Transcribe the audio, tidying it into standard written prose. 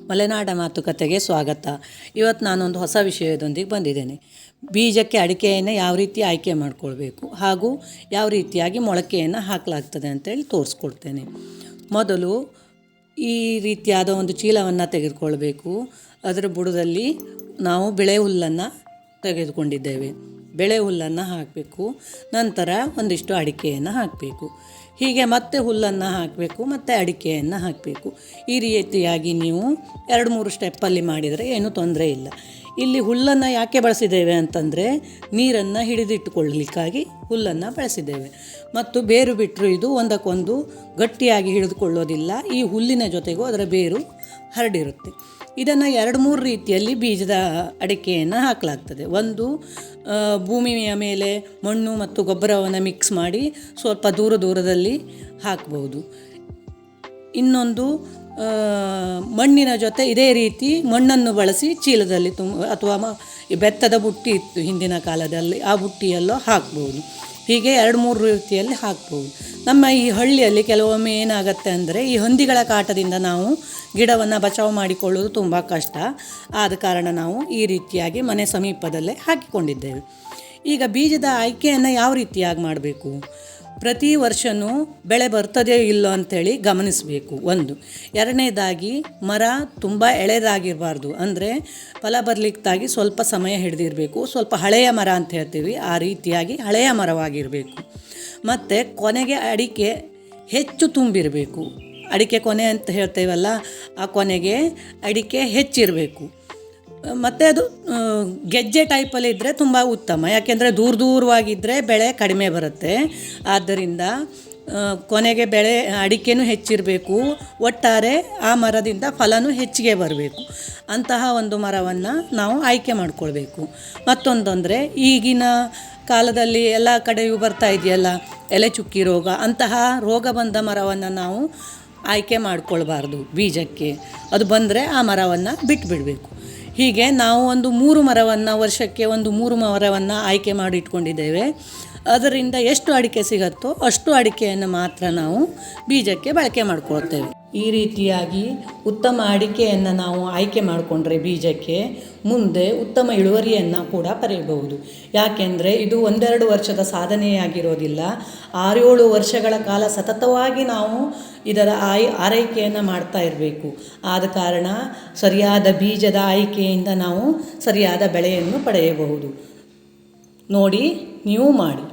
ಮಲೆನಾಡ ಮಾತುಕತೆಗೆ ಸ್ವಾಗತ. ಇವತ್ತು ನಾನೊಂದು ಹೊಸ ವಿಷಯದೊಂದಿಗೆ ಬಂದಿದ್ದೇನೆ. ಬೀಜಕ್ಕೆ ಅಡಿಕೆಯನ್ನು ಯಾವ ರೀತಿ ಆಯ್ಕೆ ಮಾಡಿಕೊಳ್ಬೇಕು ಹಾಗೂ ಯಾವ ರೀತಿಯಾಗಿ ಮೊಳಕೆಯನ್ನು ಹಾಕಲಾಗ್ತದೆ ಅಂತೇಳಿ ತೋರಿಸ್ಕೊಡ್ತೇನೆ. ಮೊದಲು ಈ ರೀತಿಯಾದ ಒಂದು ಚೀಲವನ್ನು ತೆಗೆದುಕೊಳ್ಬೇಕು. ಅದರ ಬುಡದಲ್ಲಿ ನಾವು ಬೆಳೆ ಹುಲ್ಲನ್ನು ತೆಗೆದುಕೊಂಡಿದ್ದೇವೆ. ಬೆಳೆ ಹುಲ್ಲನ್ನು ಹಾಕಬೇಕು. ನಂತರ ಒಂದಿಷ್ಟು ಅಡಿಕೆಯನ್ನು ಹಾಕಬೇಕು. ಹೀಗೆ ಮತ್ತೆ ಹುಲ್ಲನ್ನು ಹಾಕಬೇಕು, ಮತ್ತು ಅಡಿಕೆಯನ್ನು ಹಾಕಬೇಕು. ಈ ರೀತಿಯಾಗಿ ನೀವು 2-3 ಸ್ಟೆಪ್ಪಲ್ಲಿ ಮಾಡಿದರೆ ಏನೂ ತೊಂದರೆ ಇಲ್ಲ. ಇಲ್ಲಿ ಹುಲ್ಲನ್ನು ಯಾಕೆ ಬಳಸಿದ್ದೇವೆ ಅಂತಂದರೆ ನೀರನ್ನು ಹಿಡಿದಿಟ್ಟುಕೊಳ್ಳಲಿಕ್ಕಾಗಿ ಹುಲ್ಲನ್ನು ಬಳಸಿದ್ದೇವೆ. ಮತ್ತು ಬೇರು ಬಿಟ್ಟರು ಇದು ಒಂದಕ್ಕೊಂದು ಗಟ್ಟಿಯಾಗಿ ಹಿಡಿದುಕೊಳ್ಳೋದಿಲ್ಲ. ಈ ಹುಲ್ಲಿನ ಜೊತೆಗೂ ಅದರ ಬೇರು ಹರಡಿರುತ್ತೆ. ಇದನ್ನು 2-3 ರೀತಿಯಲ್ಲಿ ಬೀಜದ ಅಡಿಕೆಯನ್ನು ಹಾಕಲಾಗ್ತದೆ. ಒಂದು, ಭೂಮಿಯ ಮೇಲೆ ಮಣ್ಣು ಮತ್ತು ಗೊಬ್ಬರವನ್ನು ಮಿಕ್ಸ್ ಮಾಡಿ ಸ್ವಲ್ಪ ದೂರದಲ್ಲಿ ಹಾಕ್ಬೋದು. ಇನ್ನೊಂದು, ಮಣ್ಣಿನ ಜೊತೆ ಇದೇ ರೀತಿ ಮಣ್ಣನ್ನು ಬಳಸಿ ಚೀಲದಲ್ಲಿ ಅಥವಾ ಬೆತ್ತದ ಬುಟ್ಟಿ ಇತ್ತು ಹಿಂದಿನ ಕಾಲದಲ್ಲಿ, ಆ ಬುಟ್ಟಿಯಲ್ಲೋ ಹಾಕ್ಬೋದು. ಹೀಗೆ 2-3 ರೀತಿಯಲ್ಲಿ ಹಾಕ್ಬೋದು. ನಮ್ಮ ಈ ಹಳ್ಳಿಯಲ್ಲಿ ಕೆಲವೊಮ್ಮೆ ಏನಾಗುತ್ತೆ ಅಂದರೆ ಈ ಹಂದಿಗಳ ಕಾಟದಿಂದ ನಾವು ಗಿಡವನ್ನು ಬಚಾವು ಮಾಡಿಕೊಳ್ಳೋದು ತುಂಬ ಕಷ್ಟ. ಆದ ಕಾರಣ ನಾವು ಈ ರೀತಿಯಾಗಿ ಮನೆ ಸಮೀಪದಲ್ಲೇ ಹಾಕಿಕೊಂಡಿದ್ದೇವೆ. ಈಗ ಬೀಜದ ಆಯ್ಕೆಯನ್ನು ಯಾವ ರೀತಿಯಾಗಿ ಮಾಡಬೇಕು? ಪ್ರತಿ ವರ್ಷವೂ ಬೆಳೆ ಬರ್ತದೆಯೋ ಇಲ್ಲೋ ಅಂಥೇಳಿ ಗಮನಿಸಬೇಕು. ಒಂದು. ಎರಡನೇದಾಗಿ ಮರ ತುಂಬ ಎಳೆದಾಗಿರಬಾರ್ದು. ಅಂದರೆ ಫಲ ಬರಲಿಕ್ಕಾಗಿ ಸ್ವಲ್ಪ ಸಮಯ ಹಿಡಿದಿರಬೇಕು. ಸ್ವಲ್ಪ ಹಳೆಯ ಮರ ಅಂತ ಹೇಳ್ತೀವಿ, ಆ ರೀತಿಯಾಗಿ ಹಳೆಯ ಮರವಾಗಿರಬೇಕು. ಮತ್ತು ಕೊನೆಗೆ ಅಡಿಕೆ ಹೆಚ್ಚು ತುಂಬಿರಬೇಕು. ಅಡಿಕೆ ಕೊನೆ ಅಂತ ಹೇಳ್ತೇವಲ್ಲ, ಆ ಕೊನೆಗೆ ಅಡಿಕೆ ಹೆಚ್ಚಿರಬೇಕು. ಮತ್ತು ಅದು ಗೆಜ್ಜೆ ಟೈಪಲ್ಲಿ ಇದ್ದರೆ ತುಂಬ ಉತ್ತಮ. ಯಾಕೆಂದರೆ ದೂರವಾಗಿದ್ದರೆ ಬೆಳೆ ಕಡಿಮೆ ಬರುತ್ತೆ. ಆದ್ದರಿಂದ ಕೊನೆಗೆ ಅಡಿಕೆನೂ ಹೆಚ್ಚಿರಬೇಕು. ಒಟ್ಟಾರೆ ಆ ಮರದಿಂದ ಫಲನೂ ಹೆಚ್ಚಿಗೆ ಬರಬೇಕು. ಅಂತಹ ಒಂದು ಮರವನ್ನು ನಾವು ಆಯ್ಕೆ ಮಾಡಿಕೊಳ್ಬೇಕು. ಮತ್ತೊಂದಂದರೆ ಈಗಿನ ಕಾಲದಲ್ಲಿ ಎಲ್ಲ ಕಡೆಯೂ ಬರ್ತಾ ಇದೆಯಲ್ಲ ಎಲೆ ಚುಕ್ಕಿ ರೋಗ, ಅಂತಹ ರೋಗ ಬಂದ ಮರವನ್ನು ನಾವು ಆಯ್ಕೆ ಮಾಡಿಕೊಳ್ಬಾರ್ದು ಬೀಜಕ್ಕೆ. ಅದು ಬಂದರೆ ಆ ಮರವನ್ನು ಬಿಟ್ಟುಬಿಡಬೇಕು. ಹೀಗೆ ನಾವು ಒಂದು 3 ಮರವನ್ನು ವರ್ಷಕ್ಕೆ 3 ಮರವನ್ನು ಆಯ್ಕೆ ಮಾಡಿ ಇಟ್ಕೊಂಡಿದ್ದೇವೆ. ಅದರಿಂದ ಎಷ್ಟು ಅಡಿಕೆ ಸಿಗುತ್ತೋ ಅಷ್ಟು ಅಡಿಕೆಯನ್ನು ಮಾತ್ರ ನಾವು ಬೀಜಕ್ಕೆ ಬಳಕೆ ಮಾಡಿಕೊಳ್ತೇವೆ. ಈ ರೀತಿಯಾಗಿ ಉತ್ತಮ ಅಡಿಕೆಯನ್ನು ನಾವು ಆಯ್ಕೆ ಮಾಡಿಕೊಂಡ್ರೆ ಬೀಜಕ್ಕೆ ಮುಂದೆ ಉತ್ತಮ ಇಳುವರಿಯನ್ನು ಕೂಡ ಪಡೆಯಬಹುದು. ಯಾಕೆಂದರೆ ಇದು 1-2 ವರ್ಷದ ಸಾಧನೆಯಾಗಿರೋದಿಲ್ಲ. 6-7 ವರ್ಷಗಳ ಕಾಲ ಸತತವಾಗಿ ನಾವು ಇದರ ಆರೈಕೆಯನ್ನು ಮಾಡ್ತಾ ಇರಬೇಕು. ಆದ ಕಾರಣ ಸರಿಯಾದ ಬೀಜದ ಆಯ್ಕೆಯಿಂದ ನಾವು ಸರಿಯಾದ ಬೆಳೆಯನ್ನು ಪಡೆಯಬಹುದು. ನೋಡಿ, ನೀವು ಮಾಡಿ.